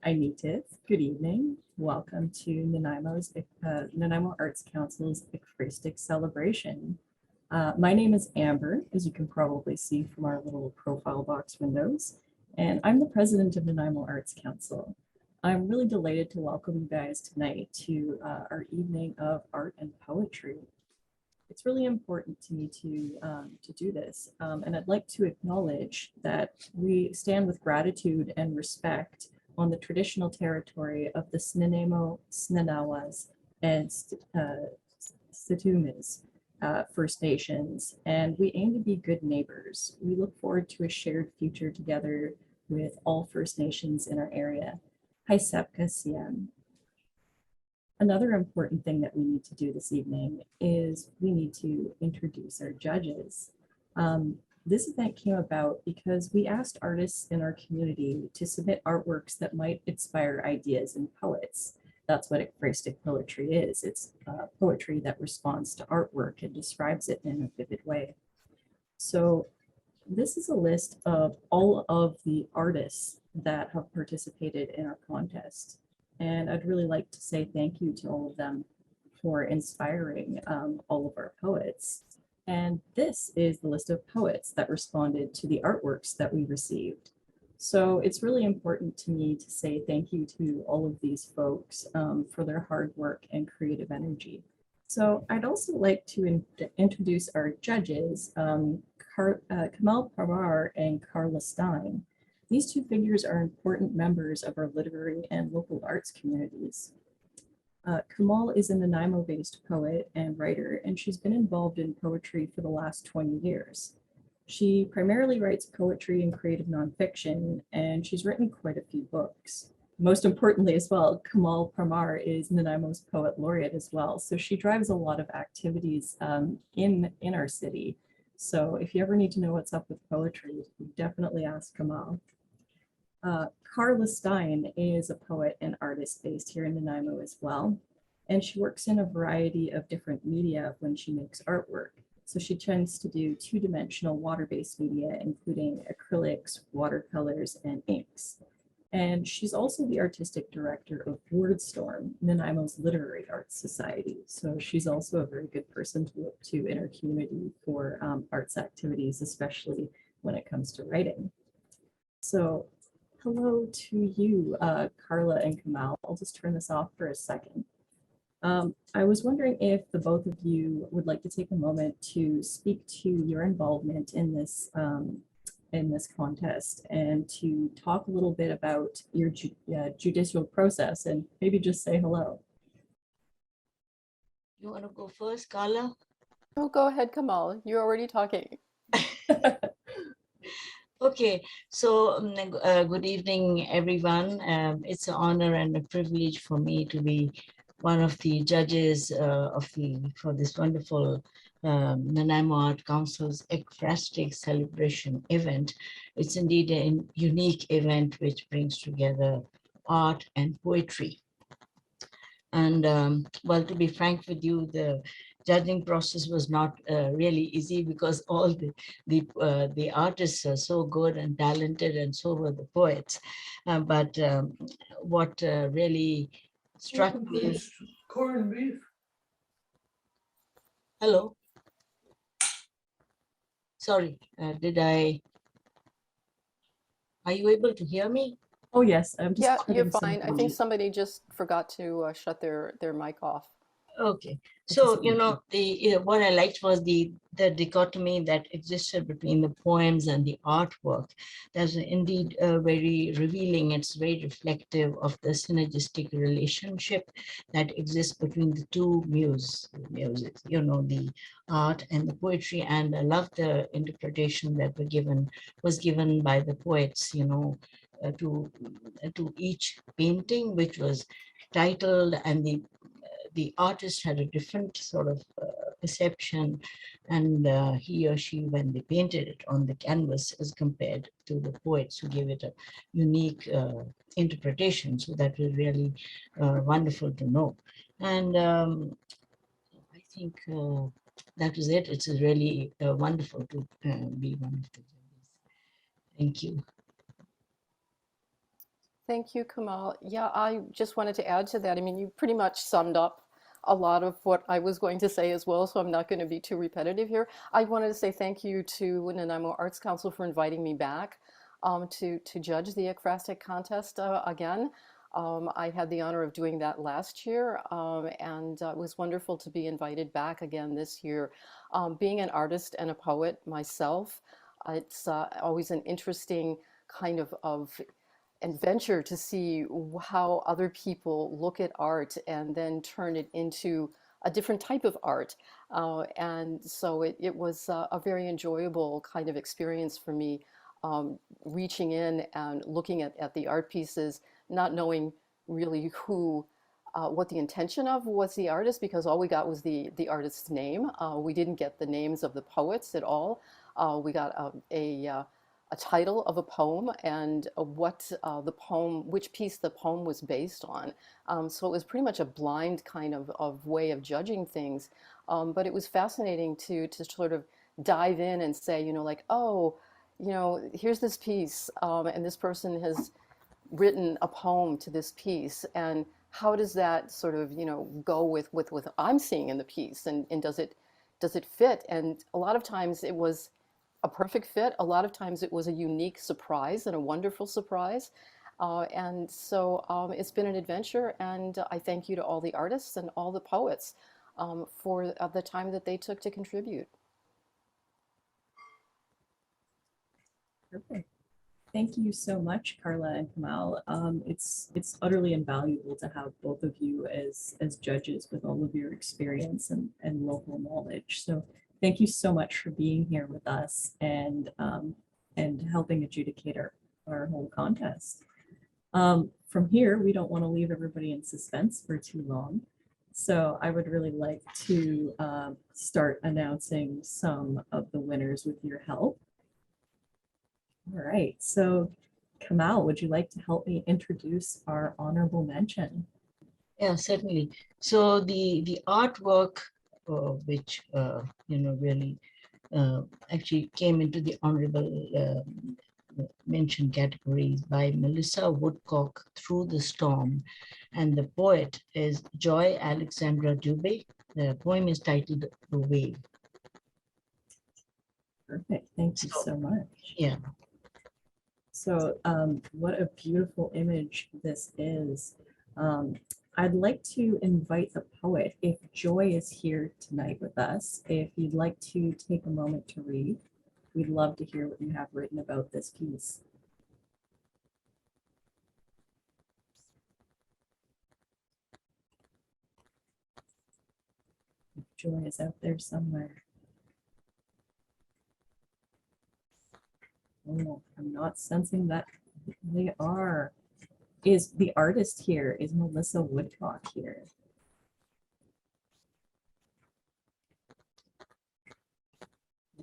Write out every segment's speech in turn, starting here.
Good evening. Welcome to Nanaimo Arts Council's Ekphrastic Celebration. My name is Amber, as you can probably see from our little profile box windows, and I'm the president of Nanaimo Arts Council. I'm really delighted to welcome you guys tonight to our evening of art and poetry. It's really important to me to do this, and I'd like to acknowledge that we stand with gratitude and respect on the traditional territory of the Snuneymuxw, Snuneymuxws, and Situmis First Nations, and we aim to be good neighbors. We look forward to a shared future together with all First Nations in our area. Hi, Sepka Siem. Another important thing that we need to do this evening is we need to introduce our judges. This event came about because we asked artists in our community to submit artworks that might inspire ideas in poets. That's what ekphrastic poetry is. It's poetry that responds to artwork and describes it in a vivid way. So this is a list of all of the artists that have participated in our contest. And I'd really like to say thank you to all of them for inspiring all of our poets. And this is the list of poets that responded to the artworks that we received. So it's really important to me to say thank you to all of these folks for their hard work and creative energy. So I'd also like to introduce our judges, Kamal, Parmar, and Carla Stein. These two figures are important members of our literary and local arts communities. Kamal is a Nanaimo-based poet and writer, and she's been involved in poetry for the last 20 years. She primarily writes poetry and creative nonfiction, and she's written quite a few books. Most importantly as well, Kamal Parmar is Nanaimo's poet laureate as well, so she drives a lot of activities in our city. So if you ever need to know what's up with poetry, definitely ask Kamal. Carla Stein is a poet and artist based here in Nanaimo as well, and she works in a variety of different media when she makes artwork. So she tends to do two-dimensional water-based media, including acrylics, watercolors, and inks. And she's also the artistic director of WordStorm, Nanaimo's literary arts society. So she's also a very good person to look to in our community for arts activities, especially when it comes to writing. So hello to you, Carla and Kamal. I'll just turn this off for a second. I was wondering if the both of you would like to take a moment to speak to your involvement in this contest and to talk a little bit about your judicial process and maybe just say hello. You want to go first, Carla? Oh, go ahead, Kamal. You're already talking. Okay, so good evening, everyone. It's an honor and a privilege for me to be one of the judges for this wonderful Nanaimo Art Council's Ekphrastic Celebration event. It's indeed a unique event which brings together art and poetry. And well, to be frank with you, the judging process was not really easy because all the artists are so good and talented, and so were the poets. But what really struck me. Corned beef. Hello. Sorry, are you able to hear me? Oh yes, I'm just. Yeah, you're fine. I think somebody just forgot to shut their mic off. Okay, so what I liked was the dichotomy that existed between the poems and the artwork. That's indeed very revealing. It's very reflective of the synergistic relationship that exists between the two muses, the art and the poetry. And I love the interpretation that was given by the poets, to each painting, which was titled, and the artist had a different sort of perception, and he or she, when they painted it on the canvas, as compared to the poets who gave it a unique interpretation. So that was really wonderful to know. And I think that was it. It's really wonderful to be one of the judges. Thank you. Thank you, Kamal. Yeah, I just wanted to add to that. I mean, you pretty much summed up a lot of what I was going to say as well, so I'm not going to be too repetitive here. I wanted to say thank you to Nanaimo Arts Council for inviting me back to judge the Ekphrastic contest again. I had the honor of doing that last year, and it was wonderful to be invited back again this year. Being an artist and a poet myself, it's always an interesting kind of adventure to see how other people look at art and then turn it into a different type of art. And so it was a very enjoyable kind of experience for me, reaching in and looking at the art pieces, not knowing really what the intention of was the artist, because all we got was the artist's name. We didn't get the names of the poets at all. We got a title of a poem and which piece the poem was based on. So it was pretty much a blind kind of way of judging things. But it was fascinating to sort of dive in and say, like, oh, here's this piece, and this person has written a poem to this piece, and how does that sort of, go with what I'm seeing in the piece, and does it fit? And a lot of times it was a perfect fit. A lot of times it was a unique surprise and a wonderful surprise. And so it's been an adventure, and I thank you to all the artists and all the poets for the time that they took to contribute. Perfect. Thank you so much, Carla and Kamal. It's utterly invaluable to have both of you as judges with all of your experience and local knowledge. So thank you so much for being here with us and helping adjudicate our whole contest. From here, we don't want to leave everybody in suspense for too long. So I would really like to start announcing some of the winners with your help. All right, so Kamal, would you like to help me introduce our honorable mention? Yeah, certainly. So the artwork which really actually came into the honorable mention category by Melissa Woodcock, Through the Storm, and the poet is Joy Alexandra Dubé. The poem is titled The Wave. Perfect, thank you so much. Yeah. So what a beautiful image this is. I'd like to invite the poet, if Joy is here tonight with us, if you'd like to take a moment to read. We'd love to hear what you have written about this piece. If Joy is out there somewhere. Oh, I'm not sensing that they are. Is the artist here? Is Melissa Woodcock here?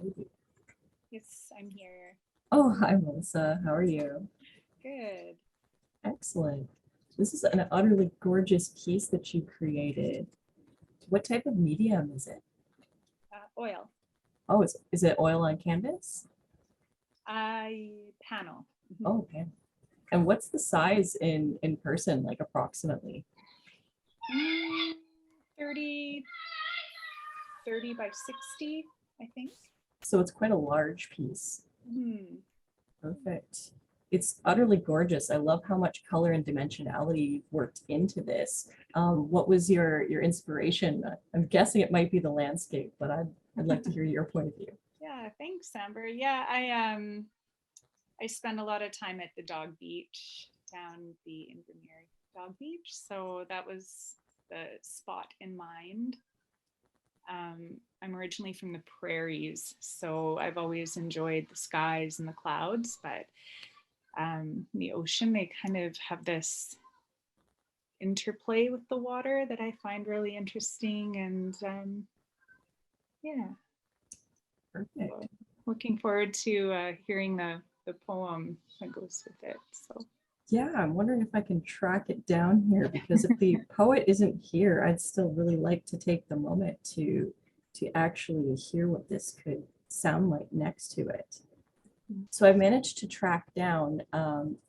Maybe. Yes, I'm here. Oh, hi, Melissa. How are you? Good. Excellent. This is an utterly gorgeous piece that you created. What type of medium is it? Oil. Oh, is it oil on canvas? Panel. Oh, okay. And what's the size in person, like approximately? 30 by 60, I think. So it's quite a large piece. Perfect. It's utterly gorgeous. I love how much color and dimensionality you've worked into this. What was your inspiration? I'm guessing it might be the landscape, but I'd like to hear your point of view. Yeah, thanks, Amber. Yeah, I spend a lot of time at the dog beach down the Invermere dog beach, so that was the spot in mind. I'm originally from the prairies, so I've always enjoyed the skies and the clouds, but the ocean, they kind of have this interplay with the water that I find really interesting, and yeah. Perfect. So looking forward to hearing the poem that goes with it. So yeah, I'm wondering if I can track it down here, because if the poet isn't here, I'd still really like to take the moment to actually hear what this could sound like next to it. So I managed to track down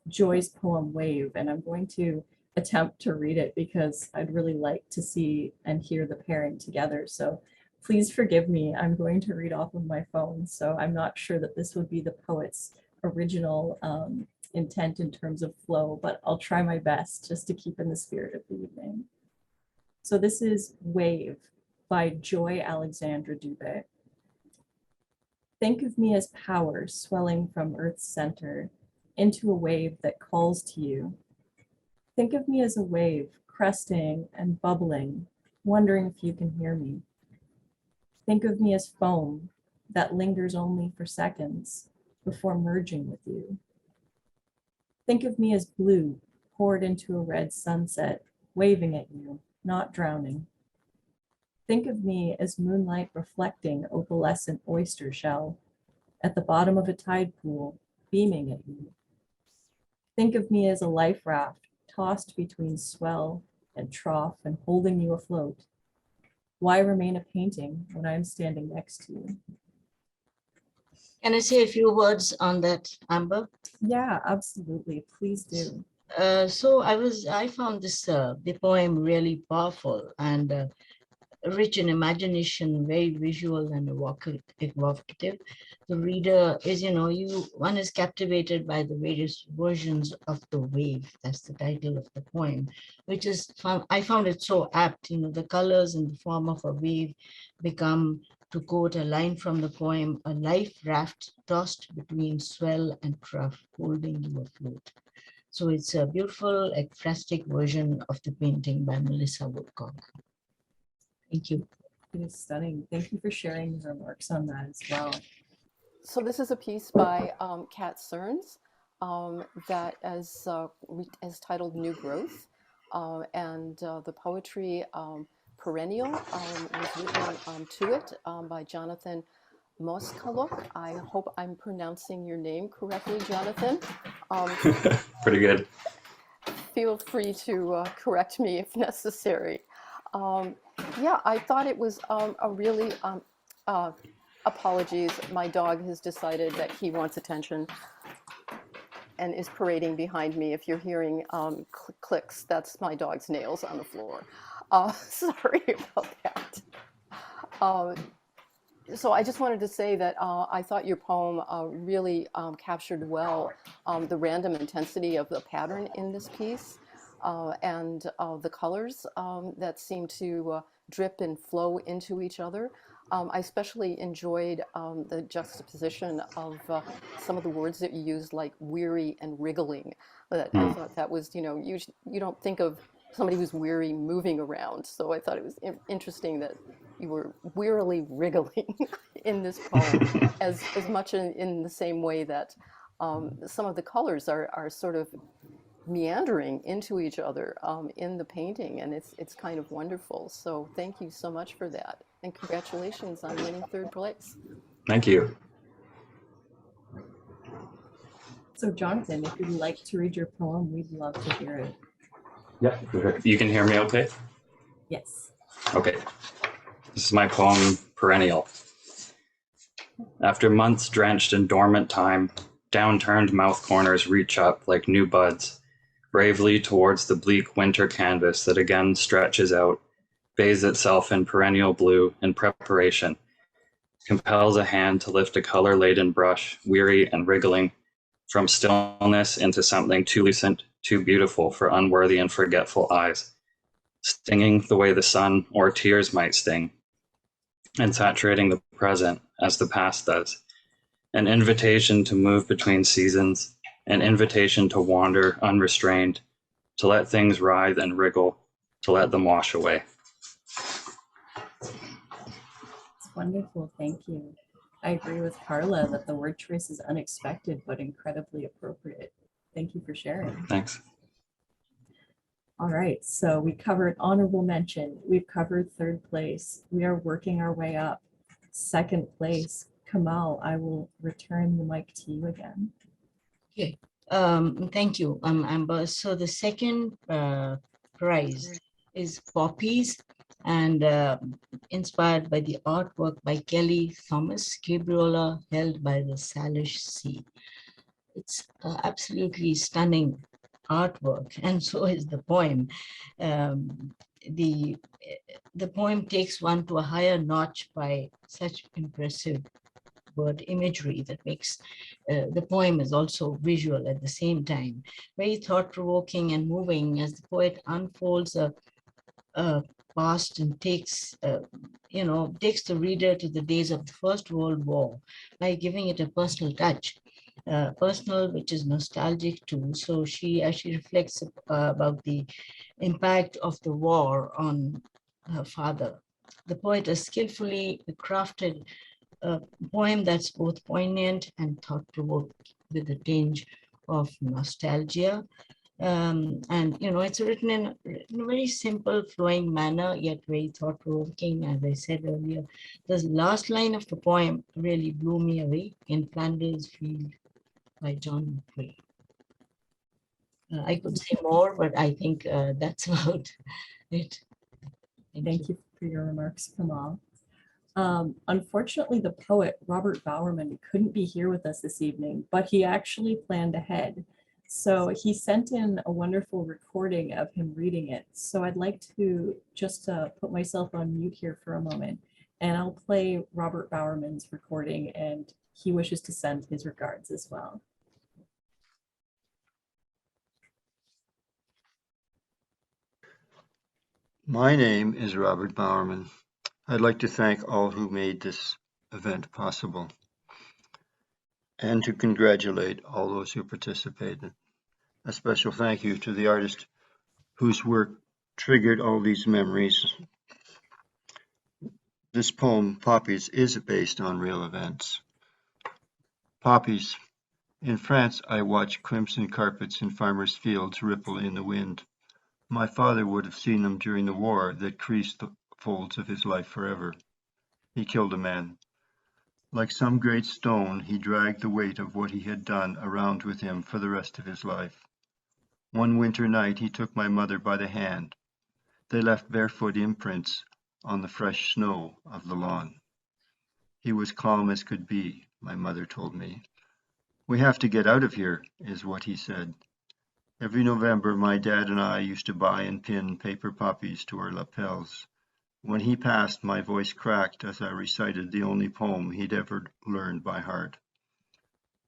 Joy's poem Wave, and I'm going to attempt to read it because I'd really like to see and hear the pairing together. So please forgive me. I'm going to read off of my phone. So I'm not sure that this would be the poet's original intent in terms of flow, but I'll try my best just to keep in the spirit of the evening. So this is Wave by Joy Alexandra Dubé. Think of me as power swelling from Earth's center into a wave that calls to you. Think of me as a wave cresting and bubbling, wondering if you can hear me. Think of me as foam that lingers only for seconds before merging with you. Think of me as blue poured into a red sunset, waving at you, not drowning. Think of me as moonlight reflecting opalescent oyster shell at the bottom of a tide pool, beaming at you. Think of me as a life raft tossed between swell and trough and holding you afloat. Why remain a painting when I'm standing next to you? Can I say a few words on that, Amber? Yeah, absolutely. Please do. So I found this the poem really powerful and rich in imagination, very visual and evocative. The reader is, one is captivated by the various versions of the wave. That's the title of the poem, which is I found it so apt. The colors in the form of a wave become, to quote a line from the poem, a life raft tossed between swell and trough, holding you afloat. So it's a beautiful ekphrastic version of the painting by Melissa Woodcock. Thank you. It is stunning. Thank you for sharing your remarks on that as well. So this is a piece by Kat Cerns that is titled New Growth. And the poetry Perennial was written to it by Jonathan Moskaluk. I hope I'm pronouncing your name correctly, Jonathan. Pretty good. Feel free to correct me if necessary. Yeah, I thought it was a really, apologies, my dog has decided that he wants attention and is parading behind me. If you're hearing clicks, that's my dog's nails on the floor. Sorry about that. So I just wanted to say that I thought your poem really captured well the random intensity of the pattern in this piece and the colors that seem to drip and flow into each other. I especially enjoyed the juxtaposition of some of the words that you used, like weary and wriggling. I thought that was, you don't think of somebody who's weary moving around. So I thought it was interesting that you were wearily wriggling in this poem, as much in the same way that some of the colors are sort of meandering into each other in the painting, and it's kind of wonderful. So thank you so much for that, and congratulations on winning third place. Thank you. So Jonathan, if you'd like to read your poem, we'd love to hear it. Yeah, you can hear me okay? Yes. Okay. This is my poem, Perennial. After months drenched in dormant time, downturned mouth corners reach up like new buds, bravely towards the bleak winter canvas that again stretches out, bathes itself in perennial blue in preparation, compels a hand to lift a color-laden brush, weary and wriggling, from stillness into something too lucent, too beautiful for unworthy and forgetful eyes, stinging the way the sun or tears might sting, and saturating the present as the past does. An invitation to move between seasons, an invitation to wander unrestrained, to let things writhe and wriggle, to let them wash away. It's wonderful, thank you. I agree with Carla that the word choice is unexpected but incredibly appropriate. Thank you for sharing. Thanks. All right, so we covered honorable mention. We've covered third place. We are working our way up. Second place, Kamal, I will return the mic to you again. Okay, thank you, Amber. So the second prize is Poppies and inspired by the artwork by Kelly Thomas, Gabriola held by the Salish Sea. It's absolutely stunning artwork, and so is the poem. Um, the the poem takes one to a higher notch by such impressive word imagery that makes the poem is also visual at the same time. Very thought-provoking and moving as the poet unfolds a past and takes takes the reader to the days of the First World War by giving it a personal touch. Personal, which is nostalgic too. So she actually reflects about the impact of the war on her father. The poet has skillfully crafted a poem that's both poignant and thought-provoking with a tinge of nostalgia. And it's written in a very simple, flowing manner, yet very thought-provoking. As I said earlier, the last line of the poem really blew me away. In Flanders Field by John McCrae. I could say more, but I think that's about it. Thank you for your remarks, Kamal. Unfortunately, the poet Robert Bowerman couldn't be here with us this evening, but he actually planned ahead. So he sent in a wonderful recording of him reading it. So I'd like to just put myself on mute here for a moment, and I'll play Robert Bowerman's recording, and he wishes to send his regards as well. My name is Robert Bowerman. I'd like to thank all who made this event possible and to congratulate all those who participated. A special thank you to the artist whose work triggered all these memories. This poem, Poppies, is based on real events. Poppies. In France, I watch crimson carpets in farmers' fields ripple in the wind. My father would have seen them during the war that creased the folds of his life forever. He killed a man. Like some great stone, he dragged the weight of what he had done around with him for the rest of his life. One winter night, he took my mother by the hand. They left barefoot imprints on the fresh snow of the lawn. He was calm as could be, my mother told me. "We have to get out of here," is what he said. Every November, my dad and I used to buy and pin paper poppies to our lapels. When he passed, my voice cracked as I recited the only poem he'd ever learned by heart.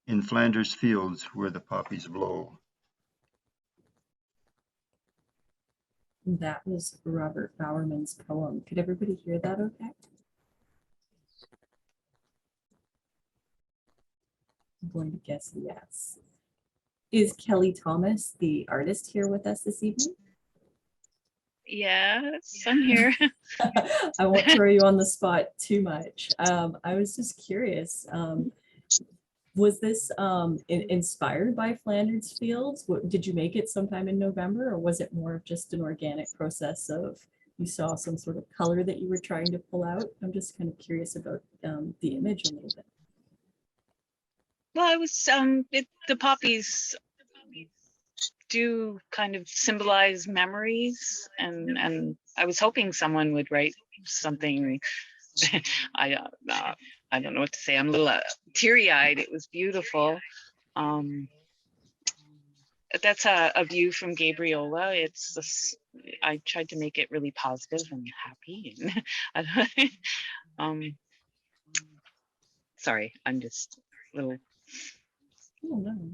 In Flanders fields where the poppies blow. That was Robert Bowerman's poem. Could everybody hear that okay? I'm going to guess yes. Is Kelly Thomas, the artist, here with us this evening? Yes, I'm here. I won't throw you on the spot too much. I was just curious. Was this inspired by Flanders Fields? Did you make it sometime in November, or was it more of just an organic process of you saw some sort of color that you were trying to pull out? I'm just kind of curious about the image a little bit. Well, I was the poppies do kind of symbolize memories, and I was hoping someone would write something. I don't know what to say. I'm a little teary-eyed. It was beautiful. That's a view from Gabriola. I tried to make it really positive and happy. And sorry, I'm just a little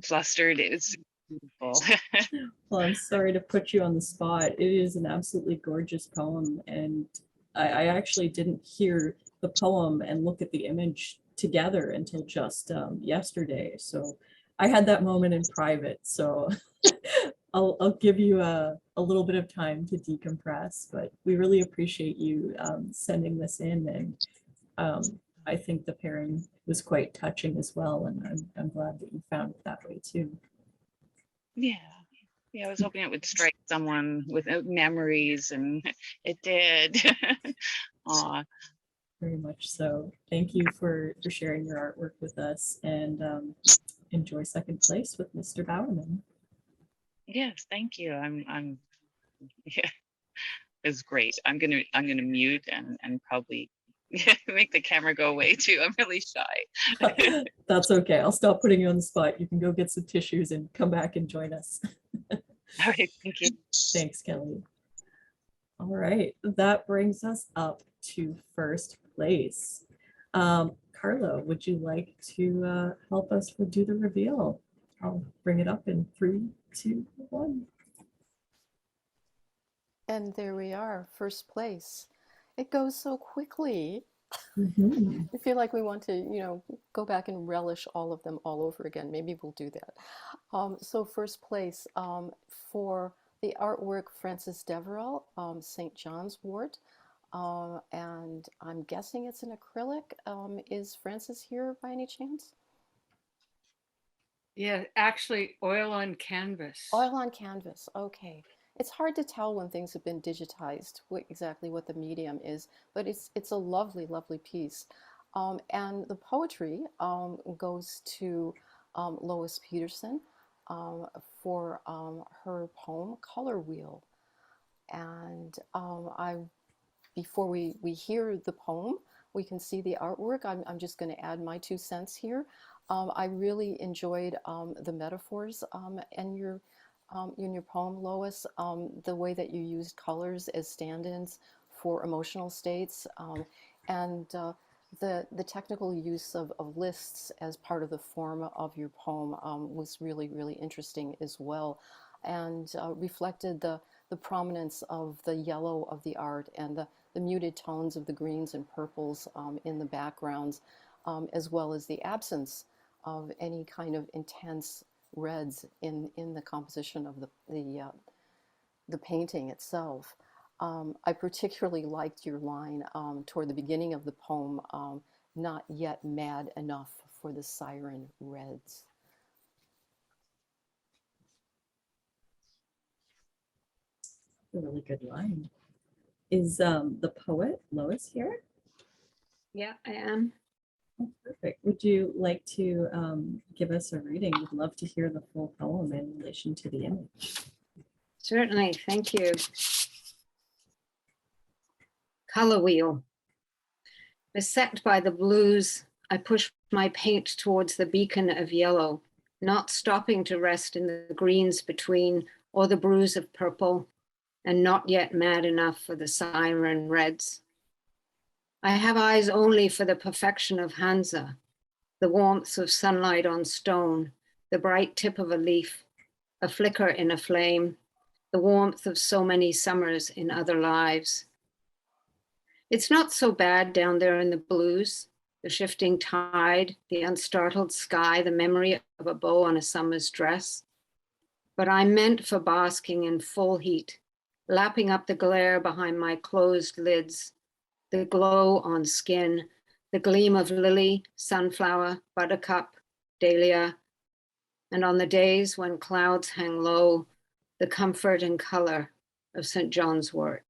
flustered. It's beautiful. Well, I'm sorry to put you on the spot. It is an absolutely gorgeous poem, and I actually didn't hear the poem and look at the image together until just yesterday. So I had that moment in private. So I'll give you a little bit of time to decompress, but we really appreciate you sending this in, and I think the pairing was quite touching as well, and I'm glad that you found it that way too. Yeah, I was hoping it would strike someone with memories, and it did. Aw. Very much so. Thank you for sharing your artwork with us, and enjoy second place with Mr. Bowerman. Yes, thank you. I'm yeah. is great. I'm gonna mute and probably make the camera go away too. I'm really shy. That's okay. I'll stop putting you on the spot. You can go get some tissues and come back and join us. All right, thank you. Thanks, Kelly. All right, that brings us up to first place. Carla, would you like to help us do the reveal? I'll bring it up in 3, 2, 1. And there we are, first place. It goes so quickly. Mhm. I feel like we want to, you know, go back and relish all of them all over again. Maybe we'll do that. So first place for the artwork, Francis Deverell, St. John's Wort. And I'm guessing it's an acrylic. Is Francis here by any chance? Yeah, actually oil on canvas. Oil on canvas, okay. It's hard to tell when things have been digitized exactly what the medium is, but it's a lovely, lovely piece. And the poetry goes to Lois Peterson for her poem Color Wheel. And before we hear the poem, we can see the artwork. I'm just going to add my 2 cents here. I really enjoyed the metaphors in your poem, Lois, the way that you used colors as stand-ins for emotional states, and the technical use of lists as part of the form of your poem was really, really interesting as well, and reflected the prominence of the yellow of the art and the muted tones of the greens and purples in the backgrounds, as well as the absence of any kind of intense reds in the composition of the painting itself. I particularly liked your line toward the beginning of the poem, not yet mad enough for the siren reds. A really good line. Is the poet Lois here? Yeah, I am. Oh, perfect. Would you like to give us a reading? We'd love to hear the full poem in relation to the image. Certainly, thank you. Color wheel. Beset by the blues, I push my paint towards the beacon of yellow, not stopping to rest in the greens between or the bruise of purple, and not yet mad enough for the siren reds. I have eyes only for the perfection of Hansa, the warmth of sunlight on stone, the bright tip of a leaf, a flicker in a flame, the warmth of so many summers in other lives. It's not so bad down there in the blues, the shifting tide, the unstartled sky, the memory of a bow on a summer's dress. But I'm meant for basking in full heat, lapping up the glare behind my closed lids, the glow on skin, the gleam of lily, sunflower, buttercup, dahlia, and on the days when clouds hang low, the comfort and color of St. John's Wort.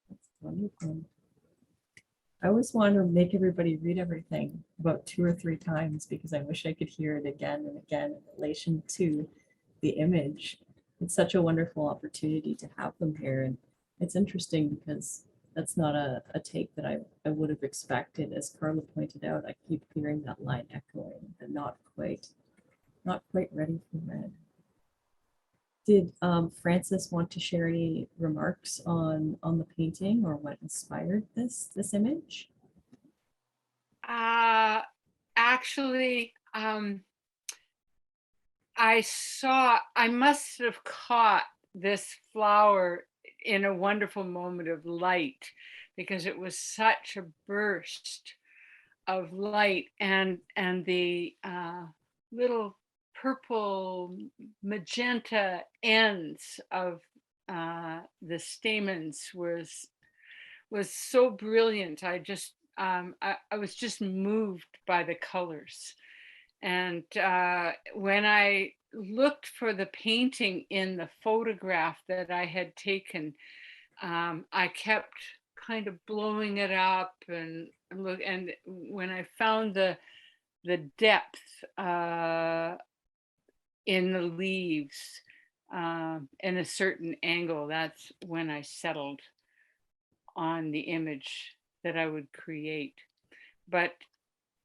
That's wonderful. I always want to make everybody read everything about 2 or 3 times because I wish I could hear it again and again in relation to the image. It's such a wonderful opportunity to have them here. And it's interesting because that's not a take that I would have expected. As Carla pointed out, I keep hearing that line echoing, the not quite ready for red. Did Francis want to share any remarks on the painting or what inspired this image? Actually, I must have caught this flower in a wonderful moment of light because it was such a burst of light, and the little purple magenta ends of the stamens was so brilliant. I was just moved by the colors. And when I looked for the painting in the photograph that I had taken, I kept kind of blowing it up and look. And when I found the depth in the leaves, in a certain angle. That's when I settled on the image that I would create. But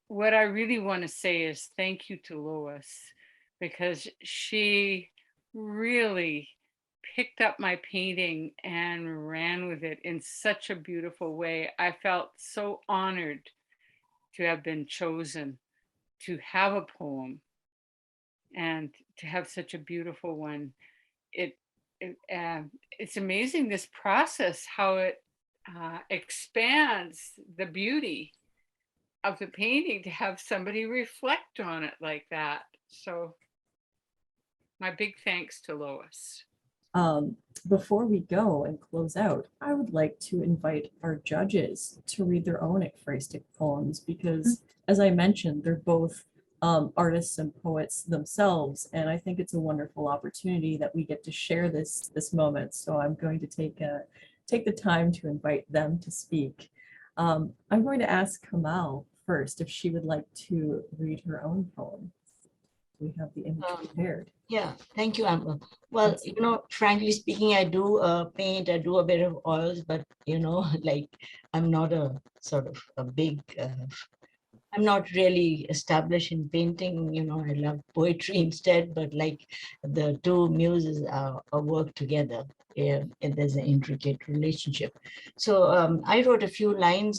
what I really want to say is thank you to Lois, because she really picked up my painting and ran with it in such a beautiful way. I felt so honored to have been chosen to have a poem and to have such a beautiful one. It, it's amazing, this process, how it expands the beauty of the painting to have somebody reflect on it like that. So my big thanks to Lois. Before we go and close out, I would like to invite our judges to read their own ekphrastic poems because, as I mentioned, they're both artists and poets themselves, and I think it's a wonderful opportunity that we get to share this moment. So I'm going to take the time to invite them to speak. I'm going to ask Kamal first if she would like to read her own poem. We have the image prepared. Yeah, thank you, Amber. Well, frankly speaking, I do paint, I do a bit of oils, but like I'm not a sort of a big, I'm not really established in painting, I love poetry instead, but like the two muses work together. Yeah, and there's an intricate relationship. So I wrote a few lines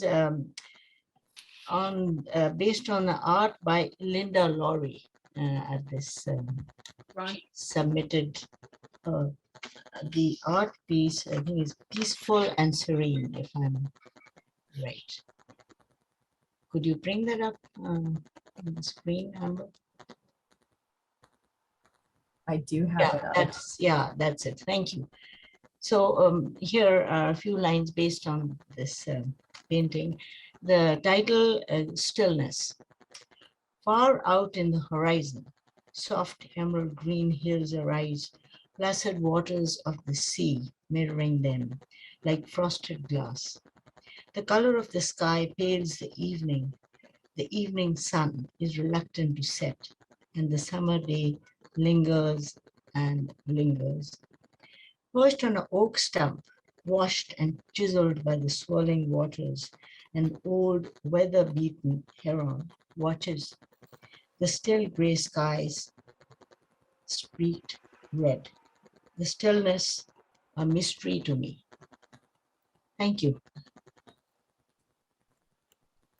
based on art by Linda Laurie at this submitted the art piece. I think is peaceful and serene, if I'm right. Could you bring that up on the screen, Amber? I do have it up. That's it. Thank you. So here are a few lines based on this painting. The title, Stillness. Far out in the horizon, soft emerald green hills arise, placid waters of the sea mirroring them like frosted glass. The color of the sky pales the evening sun is reluctant to set, and the summer day lingers and lingers. Perched on an oak stump, washed and chiseled by the swirling waters, an old weather-beaten heron watches the still gray skies streaked red. The stillness, a mystery to me. Thank you.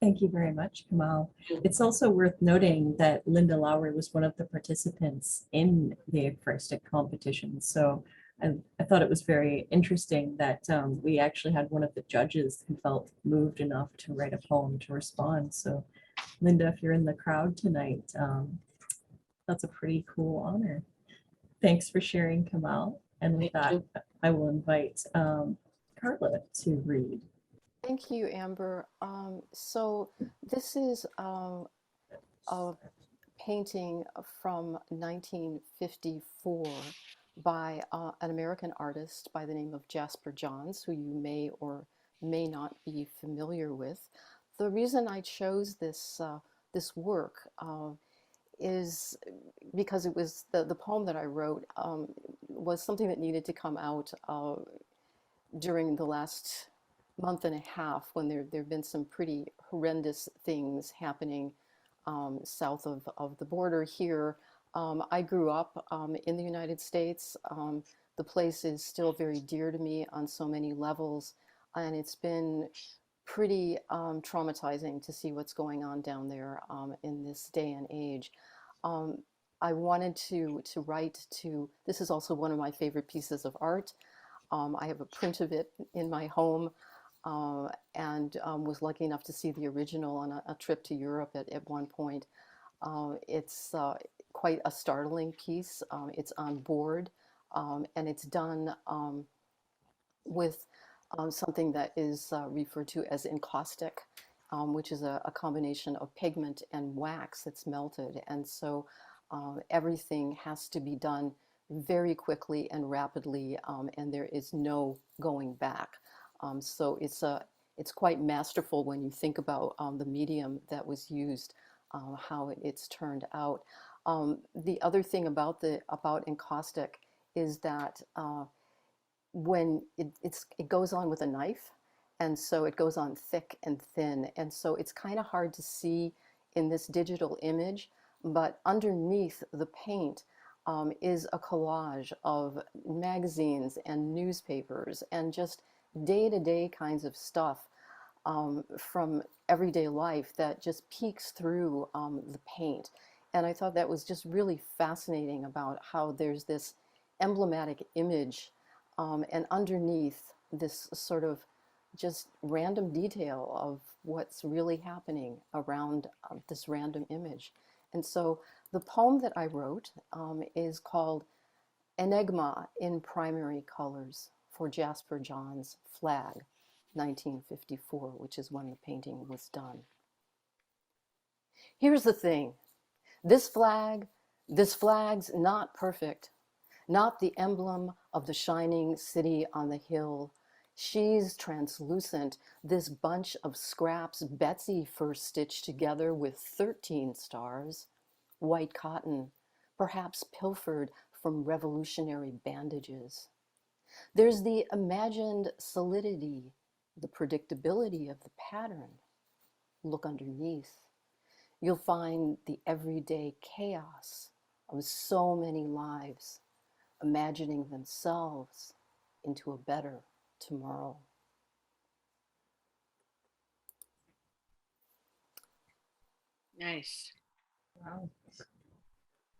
Thank you very much, Kamal. It's also worth noting that Linda Lowry was one of the participants in the Ekphrastic competition. So I thought it was very interesting that we actually had one of the judges who felt moved enough to write a poem to respond. So Linda, if you're in the crowd tonight, that's a pretty cool honor. Thanks for sharing, Kamal. And with that, I will invite Carla to read. Thank you, Amber. So this is a painting from 1954 by an American artist by the name of Jasper Johns, who you may or may not be familiar with. The reason I chose this work is because it was the poem that I wrote was something that needed to come out during the last month and a half, when there have been some pretty horrendous things happening south of the border here. I grew up in the United States. The place is still very dear to me on so many levels, and it's been pretty traumatizing to see what's going on down there in this day and age. I wanted to write to, this is also one of my favorite pieces of art. I have a print of it in my home, and was lucky enough to see the original on a trip to Europe at one point. It's quite a startling piece. It's on board, and it's done with something that is referred to as encaustic, which is a combination of pigment and wax that's melted. And so everything has to be done very quickly and rapidly, and there is no going back. So it's quite masterful when you think about the medium that was used, how it's turned out. The other thing about encaustic is that when it goes on with a knife, and so it goes on thick and thin, and so it's kind of hard to see in this digital image, but underneath the paint is a collage of magazines and newspapers and just day-to-day kinds of stuff from everyday life that just peeks through the paint. And I thought that was just really fascinating about how there's this emblematic image and underneath this sort of just random detail of what's really happening around this random image. And so the poem that I wrote is called Enigma in Primary Colors for Jasper John's Flag, 1954, which is when the painting was done. Here's the thing. This flag's not perfect, not the emblem of the shining city on the hill. She's translucent, this bunch of scraps Betsy first stitched together with 13 stars. White cotton, perhaps pilfered from revolutionary bandages. There's the imagined solidity, the predictability of the pattern. Look underneath. You'll find the everyday chaos of so many lives imagining themselves into a better tomorrow. Nice. Wow.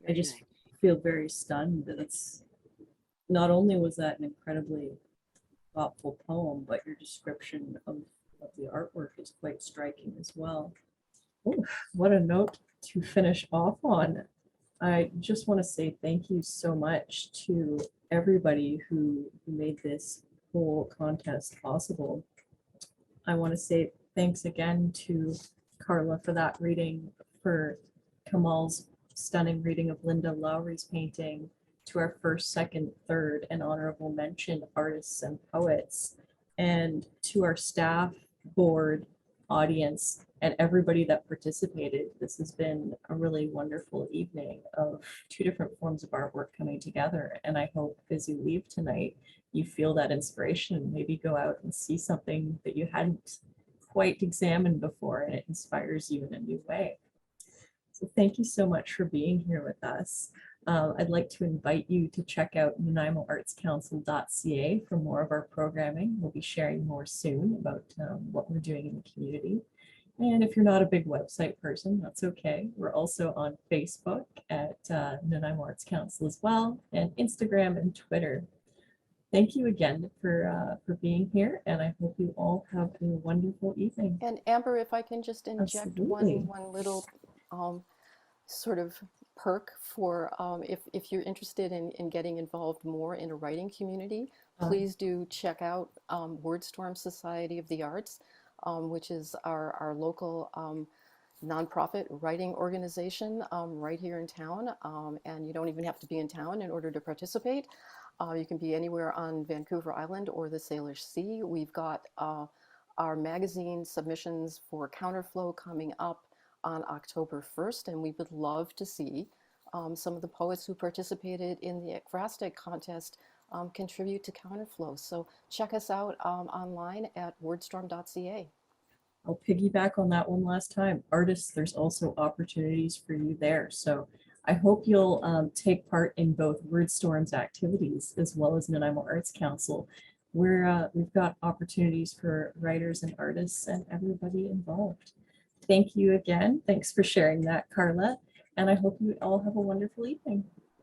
I Very just nice. feel very stunned that it's not only was that an incredibly thoughtful poem, but your description of the artwork is quite striking as well. Oh, what a note to finish off on. I just want to say thank you so much to everybody who made this whole contest possible. I want to say thanks again to Carla for that reading, for Kamal's stunning reading of Linda Lowry's painting, to our first, second, third, and honorable mention artists and poets, and to our staff, board, audience, and everybody that participated. This has been a really wonderful evening of two different forms of artwork coming together. And I hope as you leave tonight, you feel that inspiration, maybe go out and see something that you hadn't quite examined before, and it inspires you in a new way. So thank you so much for being here with us. I'd like to invite you to check out NanaimoArtsCouncil.ca for more of our programming. We'll be sharing more soon about what we're doing in the community. And if you're not a big website person, that's okay. We're also on Facebook at Nanaimo Arts Council as well, and Instagram and Twitter. Thank you again for being here, and I hope you all have a wonderful evening. And Amber, if I can just inject Absolutely. one little sort of perk for if you're interested in getting involved more in a writing community, please do check out Wordstorm Society of the Arts, which is our local nonprofit writing organization right here in town. And you don't even have to be in town in order to participate. You can be anywhere on Vancouver Island or the Salish Sea. We've got our magazine submissions for Counterflow coming up on October 1st, and we would love to see some of the poets who participated in the Ekphrastic contest contribute to Counterflow. So check us out online at wordstorm.ca. I'll piggyback on that one last time. Artists, there's also opportunities for you there. So I hope you'll take part in both Wordstorm's activities as well as Nanaimo Arts Council. We've got opportunities for writers and artists and everybody involved. Thank you again. Thanks for sharing that, Carla. And I hope you all have a wonderful evening.